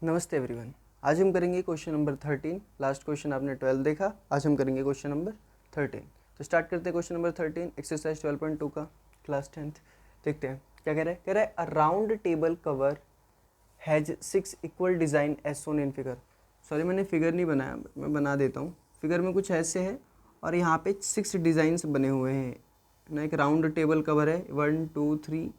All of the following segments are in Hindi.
नमस्ते एवरीवन। आज हम करेंगे क्वेश्चन नंबर 13। लास्ट क्वेश्चन आपने 12 देखा, आज हम करेंगे क्वेश्चन नंबर 13। तो स्टार्ट करते हैं क्वेश्चन नंबर 13, एक्सरसाइज 12.2 का, क्लास 10th। देखते हैं क्या कह रहा है a round table cover has 6 equal design as shown in figure. Sorry, मैंने फिगर नहीं बनाया, मैं बना देता हूँ। फिगर में कुछ ऐसे है और यहाँ पे 6 डिज़ाइंस बने हुए हैं ना। एक राउंड टेबल कवर है, 1 2 3,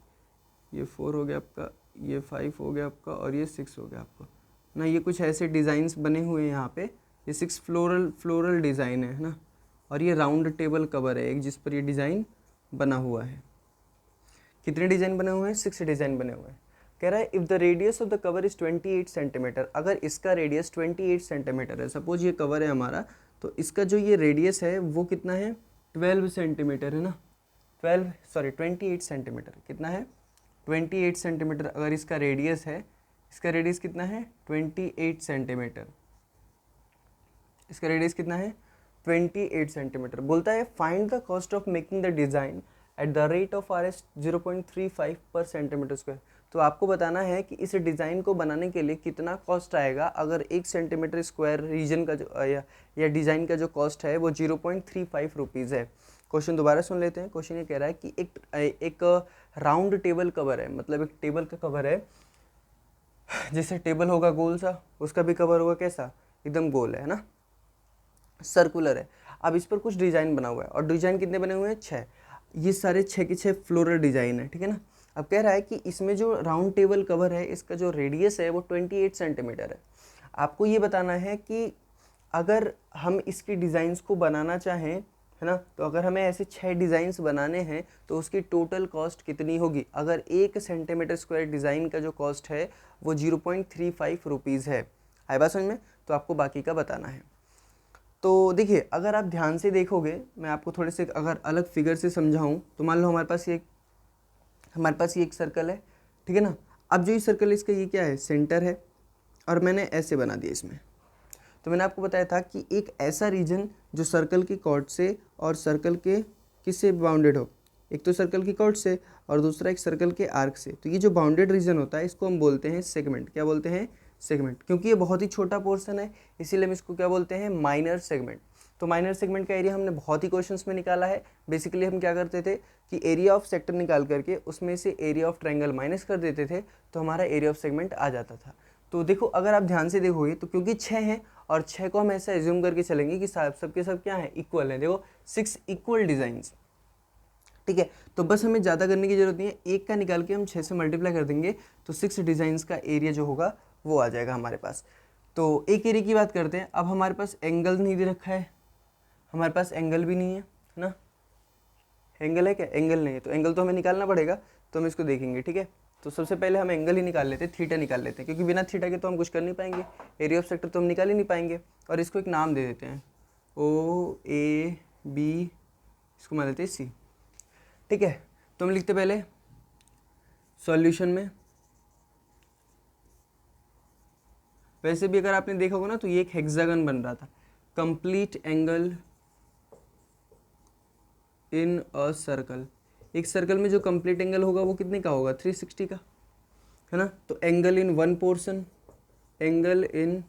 ये 4 हो गया आपका, ये 5 हो गया आपका और ये 6 हो गया आपका ना। ये कुछ ऐसे डिज़ाइंस बने हुए हैं यहाँ पे। ये 6 फ्लोरल डिज़ाइन है ना, और ये राउंड टेबल कवर है एक, जिस पर ये डिज़ाइन बना हुआ है। कितने डिज़ाइन बने हुए हैं? 6 डिज़ाइन बने हुए हैं। कह रहा है if the radius of the cover is 28 centimetre, अगर इसका रेडियस 28 सेंटीमीटर है, सपोज ये कवर है हमारा, तो इसका जो ये रेडियस है वो कितना है? 12 सेंटीमीटर है ना। 28 सेंटीमीटर कितना है? 28 सेंटीमीटर अगर इसका रेडियस है। इसका रेडियस कितना है? 28 सेंटीमीटर। इसका रेडियस कितना है? 28 सेंटीमीटर। बोलता है find the cost of making the design at the rate of RS 0.35 पर सेंटीमीटर स्क्वायर। तो आपको बताना है कि इस डिज़ाइन को बनाने के लिए कितना कॉस्ट आएगा अगर 1 सेंटीमीटर स्क्वायर रीजन का जो या डिज़ाइन का जो कॉस्ट है वो 0.35 रुपीज़ है। क्वेश्चन दोबारा सुन लेते हैं। क्वेश्चन ये कह रहा है कि एक राउंड टेबल कवर है, मतलब एक टेबल का कवर है। जैसे टेबल होगा गोल सा, उसका भी कवर होगा कैसा? एकदम गोल है ना, सर्कुलर है। अब इस पर कुछ डिज़ाइन बना हुआ है और डिज़ाइन कितने बने हुए हैं? 6। ये सारे 6 के 6 फ्लोरल डिज़ाइन है, ठीक है ना। अब कह रहा है कि इसमें जो राउंड टेबल कवर है, इसका जो रेडियस है वो 28 सेंटीमीटर है। आपको ये बताना है कि अगर हम इसकी डिज़ाइंस को बनाना चाहें, है ना, तो अगर हमें ऐसे 6 डिज़ाइंस बनाने हैं तो उसकी टोटल कॉस्ट कितनी होगी। अगर 1 सेंटीमीटर स्क्वायर डिज़ाइन का जो कॉस्ट है वो 0.35 रुपीज़ है। आए बात समझ में? तो आपको बाकी का बताना है। तो देखिए, अगर आप ध्यान से देखोगे, मैं आपको थोड़े से अगर अलग फिगर से समझाऊँ तो मान लो हमारे पास ये एक सर्कल है, ठीक है ना। अब जो ये सर्कल है, इसका ये क्या है? सेंटर है, और मैंने ऐसे बना दिया इसमें। तो मैंने आपको बताया था कि एक ऐसा रीजन जो सर्कल की कॉर्ड से और सर्कल के किससे बाउंडेड हो, एक तो सर्कल की कॉर्ड से और दूसरा एक सर्कल के आर्क से। तो ये जो बाउंडेड रीजन होता है इसको हम बोलते हैं सेगमेंट। क्या बोलते हैं? सेगमेंट। क्योंकि ये बहुत ही छोटा पोर्शन है इसीलिए हम इसको क्या बोलते हैं? Minor segment. तो माइनर सेगमेंट का एरिया हमने बहुत ही क्वेश्चंस में निकाला है। बेसिकली हम क्या करते थे कि एरिया ऑफ सेक्टर निकाल करके उसमें से एरिया ऑफ ट्रायंगल माइनस कर देते थे, तो हमारा एरिया ऑफ सेगमेंट आ जाता था। तो देखो, अगर आप ध्यान से देखोगे तो क्योंकि 6 हैं और 6 को हम ऐसा एज्यूम करके चलेंगे कि सब के सब क्या है? इक्वल है। देखो, 6 इक्वल डिज़ाइंस, ठीक है। तो बस हमें ज़्यादा करने की जरूरत नहीं है, एक का निकाल के हम 6 से मल्टीप्लाई कर देंगे तो 6 डिज़ाइंस का एरिया जो होगा वो आ जाएगा हमारे पास। तो एक एरिया की बात करते हैं। अब हमारे पास एंगल नहीं दे रखा है, हमारे पास एंगल भी नहीं है ना। एंगल है क्या? एंगल नहीं है, तो एंगल तो हमें निकालना पड़ेगा। तो हम इसको देखेंगे, ठीक है। तो सबसे पहले हम एंगल ही निकाल लेते हैं, थीटा निकाल लेते हैं, क्योंकि बिना थीटा के तो हम कुछ कर नहीं पाएंगे, एरिया ऑफ सेक्टर तो हम निकाल ही नहीं पाएंगे। और इसको एक नाम दे देते हैं, OAB, इसको मान लेते हैं C, ठीक है। तो हम लिखते पहले सॉल्यूशन में। वैसे भी अगर आपने देखा होगा ना, तो ये एक हेक्सागन बन रहा था। Complete angle in a circle. एक सर्कल में जो कंप्लीट एंगल होगा वो कितने का होगा? 360 का, है ना। तो angle in one portion, angle in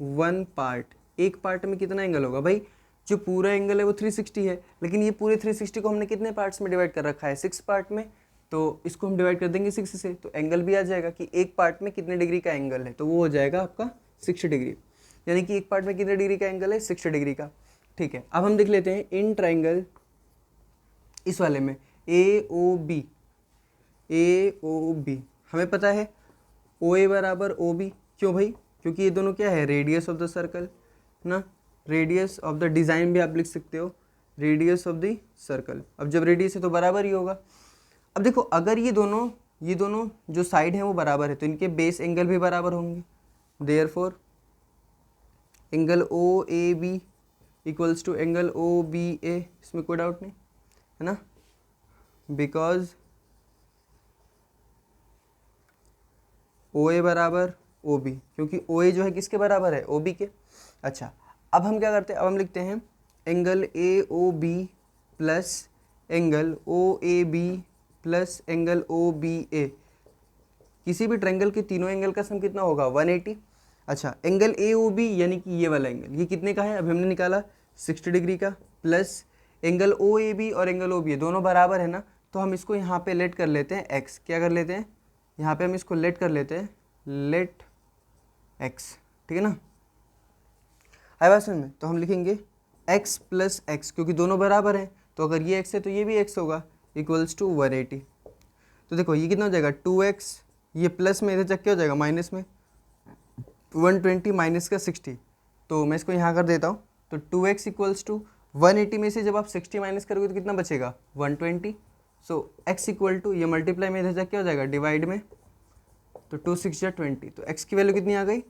one part, एक पार्ट में कितना एंगल होगा भाई? जो पूरा एंगल है वो 360 है, लेकिन ये पूरे 360 को हमने कितने पार्ट्स में डिवाइड कर रखा है? 6 पार्ट में। तो इसको हम डिवाइड कर देंगे 6 से, तो एंगल भी आ जाएगा कि एक पार्ट में कितने डिग्री का एंगल है, तो वो हो जाएगा आपका 60 डिग्री। यानी कि एक पार्ट में कितने डिग्री का एंगल है? 60 डिग्री का, ठीक है। अब हम देख लेते हैं इन ट्राइंगल, इस वाले में AOB, हमें पता है OA बराबर OB। क्यों भाई? क्योंकि ये दोनों क्या है? रेडियस ऑफ द सर्कल ना, रेडियस ऑफ द डिज़ाइन भी आप लिख सकते हो, रेडियस ऑफ द सर्कल। अब जब रेडियस है तो बराबर ही होगा। अब देखो, अगर ये दोनों जो साइड हैं वो बराबर है तो इनके बेस एंगल भी बराबर होंगे। Therefore angle OAB equals to angle OBA, इसमें कोई डाउट नहीं है ना, बिकॉज OA बराबर OB, क्योंकि OA जो है किसके बराबर है? OB के। अच्छा, अब हम क्या करते हैं? अब हम लिखते हैं angle AOB plus angle OAB plus angle OBA किसी भी ट्रायंगल के तीनों एंगल का सम कितना होगा 180। अच्छा एंगल ए ओ बी यानी कि ये वाला एंगल ये कितने का है, अभी हमने निकाला 60 डिग्री का, plus angle O A B और एंगल ओ बी दोनों बराबर है ना, तो हम इसको यहाँ पे लेट कर लेते हैं एक्स। क्या कर लेते हैं, यहाँ पे हम इसको लेट कर लेते हैं, लेट एक्स, ठीक है ना। आई बात समझ में, तो हम लिखेंगे x प्लस एक्स, क्योंकि दोनों बराबर हैं तो अगर ये x है तो ये भी x होगा, इक्वल्स टू 180। तो देखो ये कितना हो जाएगा 2x, ये प्लस में इधर चक क्या हो जाएगा माइनस में, 120 माइनस का 60, तो मैं इसको यहाँ कर देता हूँ। तो 2x इक्वल्स टू 180 में से जब आप 60 माइनस करोगे तो कितना बचेगा 120। सो x इक्वल टू ये मल्टीप्लाई में इधर चक क्या हो जाएगा डिवाइड में, तो 2 6 20, तो x की वैल्यू कितनी आ गई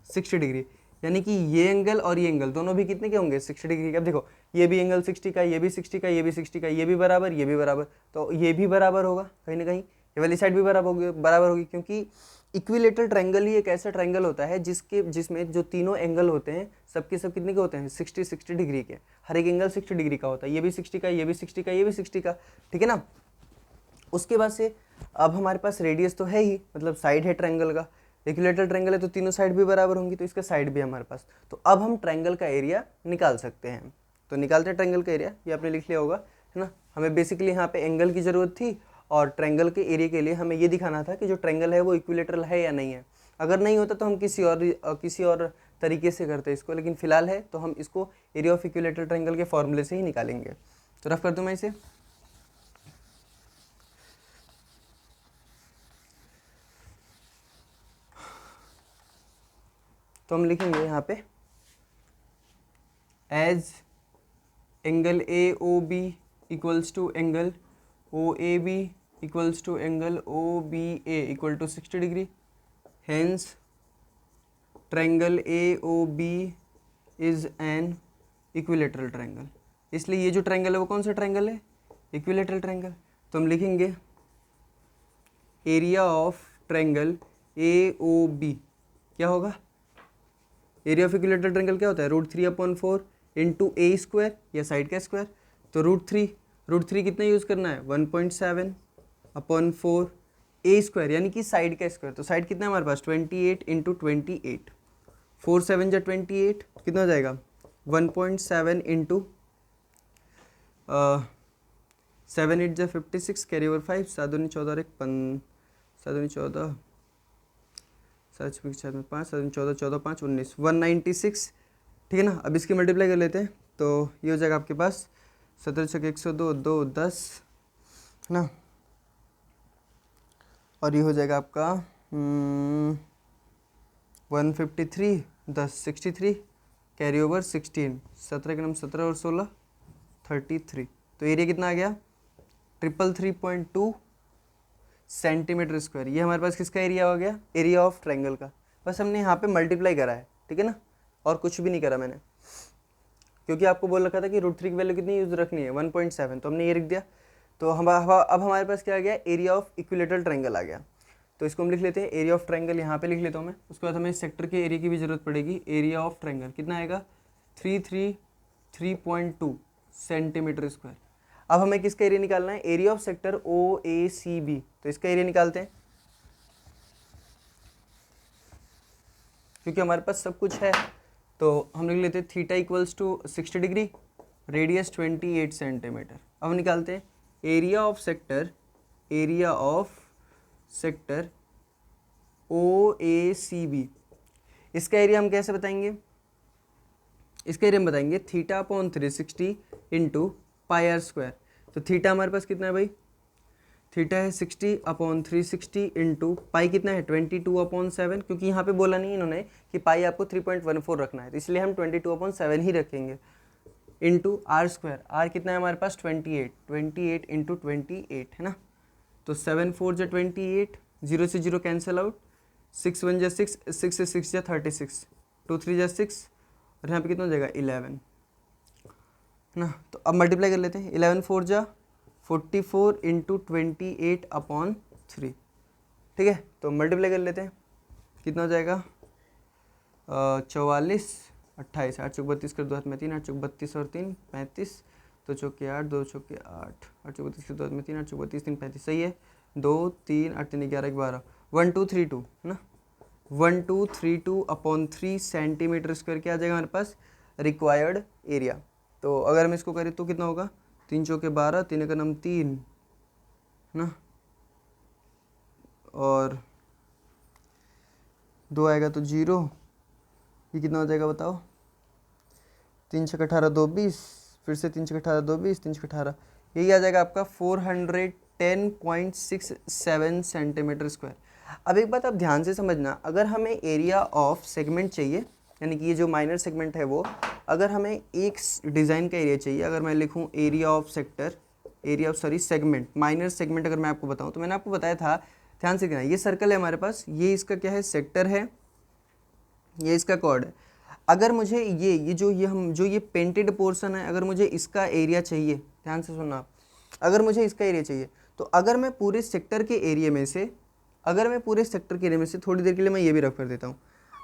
60 डिग्री। यानी कि ये एंगल और ये एंगल दोनों भी कितने के होंगे 60 डिग्री के। अब देखो ये भी एंगल 60 का, ये भी 60 का, ये भी 60 का, ये भी बराबर, ये भी बराबर, तो ये भी बराबर होगा कहीं ना कहीं, ये वाली साइड भी बराबर होगी क्योंकि इक्विलेटरल ट्रायंगल ही एक ऐसा ट्रायंगल होता है जिसमें जो तीनों एंगल होते हैं सबके सब कितने के होते हैं 60 डिग्री के, हर एक एंगल 60 डिग्री का होता है, ये भी 60 का, ये भी 60 का, ये भी 60 का, ठीक है ना। उसके बाद से अब हमारे पास रेडियस तो है ही, मतलब साइड है ट्रायंगल का, इक्विलेटरल ट्रायंगल है तो तीनों साइड भी बराबर होंगी, तो इसका साइड भी हमारे पास। तो अब हम ट्रायंगल का एरिया निकाल सकते हैं, तो निकालते हैं ट्रायंगल का एरिया, ये आपने लिख लिया होगा है ना। हमें बेसिकली यहाँ पे एंगल की ज़रूरत थी और ट्रायंगल के एरिया के लिए हमें ये दिखाना था कि जो ट्रायंगल है वो इक्विलेटरल है या नहीं है। अगर नहीं होता तो हम किसी और तरीके से करते इसको, लेकिन फिलहाल है तो हम इसको एरिया ऑफ इक्विलेटरल ट्रायंगल के फॉर्मूले से ही निकालेंगे। तो रफ कर दूँ मैं इसे, तो हम लिखेंगे यहाँ पे as angle A O B equals to angle O A B equals to angle O B A equal to 60 degree, hence triangle A O B is an equilateral triangle. इसलिए ये जो ट्रायंगल है वो कौन सा ट्रायंगल है, इक्विलेटरल ट्रायंगल। तो हम लिखेंगे area of triangle A O B क्या होगा, एरिया ऑफ इक्विलेटरल ट्रायंगल क्या होता है √3/4 इंटू ए स्क्वायर या साइड का स्क्वायर, तो √3 कितना यूज़ करना है 1.7/4 ए स्क्वायर यानी कि साइड का स्क्वायर, तो साइड कितना है हमारे पास 28 इंटू 28, 4 7 जा 28 कितना हो जाएगा 1.7 इंटू 7 8 जा 56, कैरी ओवर 5, 7 दूनी 14 और 1 7 दूनी 14, 7 6 5 7 14 14 5 19, 196, ठीक है ना। अब इसकी मल्टीप्लाई कर लेते हैं तो ये हो जाएगा आपके पास 17 छक 102 2 10 है ना, और ये हो जाएगा आपका 153 10 63, कैरी ओवर 16, 17 के नाम 17 और 16 33, तो एरिया कितना आ गया 333.2 सेंटीमीटर स्क्वायर। ये हमारे पास किसका एरिया हो गया, एरिया ऑफ ट्रायंगल का। बस हमने यहाँ पे मल्टीप्लाई करा है, ठीक है ना, और कुछ भी नहीं करा मैंने, क्योंकि आपको बोल रखा था कि √3 की वैल्यू कितनी यूज रखनी है 1.7, तो हमने ये लिख दिया। तो अब हमारे पास क्या आ गया, एरिया ऑफ इक्विलेटरल ट्रायंगल आ गया। तो इसको हम लिख लेते हैं एरिया ऑफ ट्रायंगल, यहाँ पे लिख लेता हूँ मैं। उसके बाद हमें सेक्टर के एरिया की भी जरूरत पड़ेगी। एरिया ऑफ ट्रायंगल कितना आएगा 333.2 सेंटीमीटर स्क्वायर। अब हमें किसका एरिया निकालना है, area of sector O A C B, तो इसका एरिया निकालते हैं क्योंकि हमारे पास सब कुछ है। तो हम लिख लेते हैं theta equals to 60 degree, radius 28 centimetre. अब निकालते हैं area of sector O A C B. इसका एरिया हम कैसे बताएंगे, इसका एरिया हम बताएंगे θ/360 इंटू पाई स्क्वायर। तो थीटा हमारे पास कितना है भाई, थीटा है 60/360 इंटू पाई कितना है 22/7, क्योंकि यहाँ पे बोला नहीं इन्होंने कि पाई आपको 3.14 रखना है, तो इसलिए हम 22/7 ही रखेंगे, इंटू आर स्क्वायर। आर कितना है हमारे पास 28 इंटू 28 है ना, तो 7 4 जा 28, 0 से 0 कैंसिल आउट, 6 1 जा 6, 6 से 6 जा 36, 2 3 जा 6, और यहाँ पे कितना हो जाएगा 11 है ना। तो अब मल्टीप्लाई कर लेते हैं, 11 4 जा 44 इंटू 28/3, ठीक है। तो मल्टीप्लाई कर लेते हैं, कितना हो जाएगा 44 28, 8 चौक 32 कर 2 हाथ में 3, 8 चौक 32 और 3 35, 2 चौके 8 2 चौके 8, 8 चौक 32 कर 2 हाथ में 3, 8 चौक 32 3 35, सही है। 2 3 8 3 11 12, 1232 है ना, 1232 अपॉन 3 सेंटीमीटर स्क्वायर क्या आ जाएगा हमारे पास रिक्वायर्ड एरिया। तो अगर हम इसको करें तो कितना होगा, 3 चौके 12, 3 का नाम 3 है ना, और 2 आएगा तो 0, ये कितना हो जाएगा बताओ, 3 छः 18 2 20, फिर से 3 छः 18 2 20, 3 छः 18, यही आ जाएगा आपका 410.67 सेंटीमीटर स्क्वायर। अब एक बात आप ध्यान से समझना, अगर हमें एरिया ऑफ सेगमेंट चाहिए, यानी कि ये जो माइनर सेगमेंट है वो, अगर हमें एक डिज़ाइन का एरिया चाहिए, अगर मैं लिखूँ area of sector, area of sorry segment, minor segment अगर मैं आपको बताऊँ, तो मैंने आपको बताया था, ध्यान से देखना, ये सर्कल है हमारे पास, ये इसका क्या है सेक्टर है, ये इसका कॉर्ड है। अगर मुझे ये पेंटेड पोर्शन है, अगर मुझे इसका एरिया चाहिए, ध्यान से सुनना आप, अगर मुझे इसका एरिया चाहिए, तो अगर मैं पूरे सेक्टर के एरिया में से, थोड़ी देर के लिए मैं ये भी रख कर देता हूँ,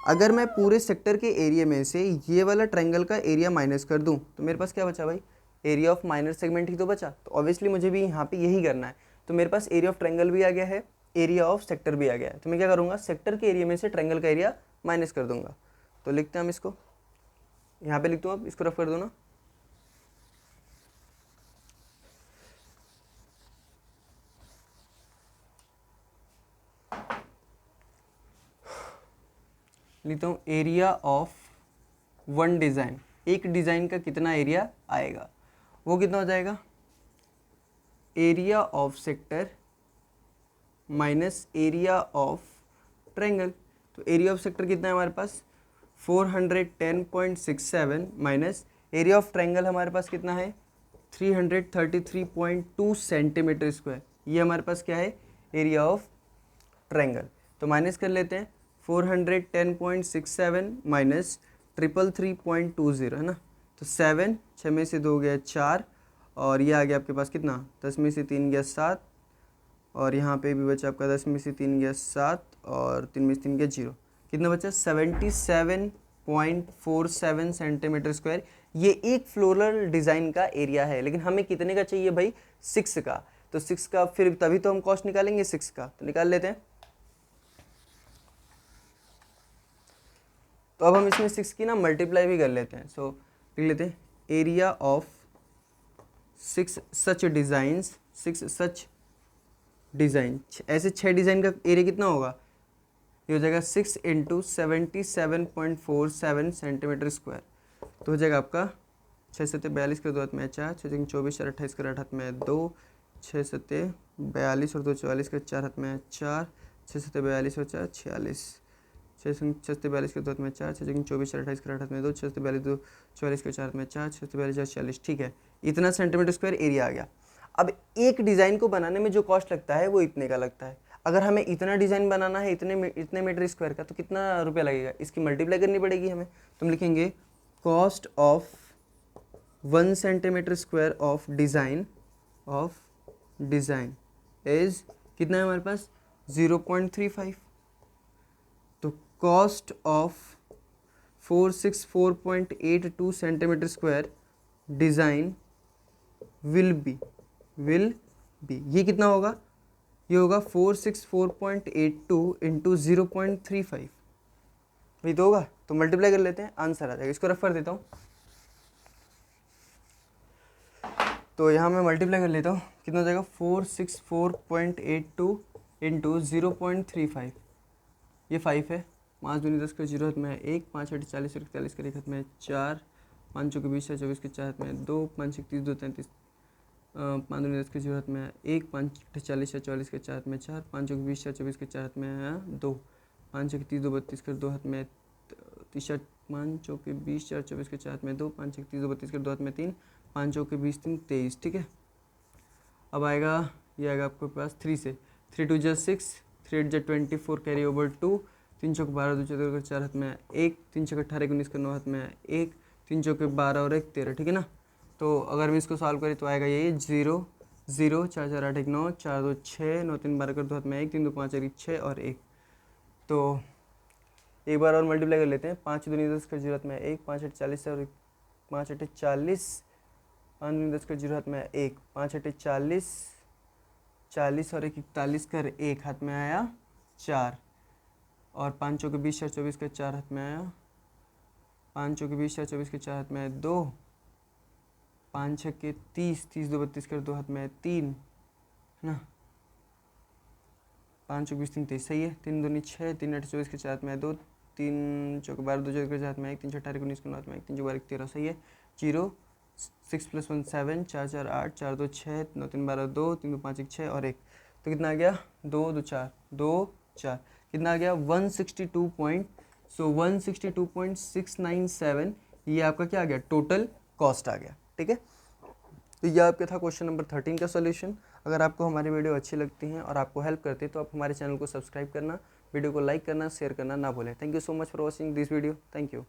अगर मैं पूरे सेक्टर के एरिया में से ये वाला ट्रायंगल का एरिया माइनस कर दूँ, तो मेरे पास क्या बचा भाई, एरिया ऑफ माइनर सेगमेंट ही तो बचा। तो ऑब्वियसली मुझे भी यहाँ पे यही करना है, तो मेरे पास एरिया ऑफ ट्रायंगल भी आ गया है, एरिया ऑफ सेक्टर भी आ गया है। तो मैं क्या करूँगा, सेक्टर के एरिया में से ट्रायंगल का एरिया माइनस कर दूंगा। तो लिखते हैं हम इसको, यहाँ पे लिख दूँ, अब इसको रफ कर दो ना, लिखता हूँ एरिया ऑफ वन डिज़ाइन, एक डिज़ाइन का कितना एरिया आएगा, वो कितना हो जाएगा, area of sector minus area of triangle. तो एरिया ऑफ सेक्टर कितना है हमारे पास 410.67 माइनस एरिया ऑफ ट्रायंगल हमारे पास कितना है 333.2 सेंटीमीटर स्क्वायर, ये हमारे पास क्या है एरिया ऑफ ट्रायंगल। तो माइनस कर लेते हैं 410.67 माइनस 333.20 है ना, तो 7, 6 में से 2 गया 4, और ये आ गया आपके पास कितना 10 में से 3 गया 7, और यहाँ पे भी बचा आपका 10 में से 3 गया 7, और 3 में से 3 गया 0, कितना बचा 77.47 सेंटीमीटर स्क्वायर। ये एक फ्लोरल डिज़ाइन का एरिया है, लेकिन हमें कितने का चाहिए भाई 6 का, तो 6 का फिर तभी तो हम कॉस्ट निकालेंगे 6 का, तो निकाल लेते हैं। तो अब हम इसमें 6 की ना मल्टीप्लाई भी कर लेते हैं। सो लिख लेते हैं area of 6 such designs, 6 such design, ऐसे 6 डिज़ाइन का एरिया कितना होगा, ये हो जाएगा 6 इंटू 77.47 सेंटीमीटर स्क्वायर। तो हो जाएगा आपका 6 सत्ते 42 कर 2 हाथ में 4, 6 24 4 28 कर 8 हाथ में 2, 6 सत्ते 42 और 2 44 कर 4 हाथ में 4, 6 सत्ते 42 और 4 46, 6 सत्ते 42 कर 2 हाथ में 4, 6 24 4 28 कर 8 हाथ में 2, 6 सत्ते 42 2 44 कर 4 हाथ में 4, 6 सत्ते 42 40, ठीक है, इतना सेंटीमीटर स्क्वायर एरिया आ गया। अब एक डिज़ाइन को बनाने में जो कॉस्ट लगता है वो इतने का लगता है। अगर हमें इतना डिज़ाइन बनाना है इतने मीटर स्क्वायर का, तो कितना रुपया लगेगा, इसकी मल्टीप्लाई करनी पड़ेगी हमें। तो हम लिखेंगे cost of 1 centimetre square of design is कितना है हमारे पास 0.35। तो cost of 464.82 centimetre square design will be ये कितना होगा, ये होगा 464.82 इंटू 0.35, वही तो होगा। तो मल्टीप्लाई कर लेते हैं, आंसर आ जाएगा। इसको रफ कर देता हूँ, तो यहाँ मैं मल्टीप्लाई कर लेता हूँ, कितना हो जाएगा 464.82 इंटू 0.35, ये 5 है, 5 दूनी 10 का 0 हाथ में 1, 5 8 40 41 का 1 हाथ में 4, 5 चौके 20 24 के 4 हाथ में 2, 5 31 2 33, 5 दूनी 10 के 0 हाथ में 1, 5 40 44 के 4 हाथ में 4, 5 चौके 20 24 के 4 हाथ में 2, 5 31 2 32 कर 2 हाथ में 3, 5 चौके 20 24 के 4 हाथ में 2, 5 31 2 32 कर 2 हाथ में 3, 5 चौके 20 3 23, ठीक है। अब आएगा ये आएगा आपके पास 3 से, 3 2 6, 3 8 24 कैरी ओवर 2, 3 चौके 12 2 14 4 हाथ में 1, 3 चौके 18 19 का 9 हाथ में 1, 3 चौके 12 और 1 13, ठीक है ना। तो अगर मैं इसको सॉल्व करें तो आएगा ये 0 0 4 4 8 1 9, 4 2 6, 9 3 12 कर 2 हाथ में 1, 3 2 5 1 6 और 1। तो एक बार और मल्टीप्लाई कर लेते हैं, 5 दूनी 10 का 0 हाथ में 1, 5 8 40 और 5 8 40, 5 दूनी 10 का 0 हाथ में 1, 5 8 40 40 और 1 41 कर 1 हाथ में आया 4 और 5 चौके 20 4 24 के 4 हाथ में आया, 5 चौके 20 4 24 के 4 हाथ में आया 2, 5 छक्के 30 30 2 32 कर 2 हाथ में आया 3, है ना, 5 चौके 20 3 23 सही है, 3 दूनी 6 3 8 24 के 4 हाथ में आया 2, 3 चौके 12 2 चौके के 4 हाथ में 1, 3 6 18 19 के 9 हाथ में 1, 3 चौके 12 13 सही है, 0 6 + 1 7 4 4 8 4 2 6 9 3 12 2 3 2 5 1 6 और 1, तो कितना आ गया 2 2 4 2 4, कितना आ गया 162.697, ये आपका क्या आ गया टोटल कॉस्ट आ गया। ठीक है, तो ये आपका था क्वेश्चन नंबर 13 का सॉल्यूशन। अगर आपको हमारी वीडियो अच्छी लगती हैं और आपको हेल्प करती है तो आप हमारे चैनल को सब्सक्राइब करना, वीडियो को लाइक करना, शेयर करना ना भूलें। Thank you so much for watching this video. Thank you.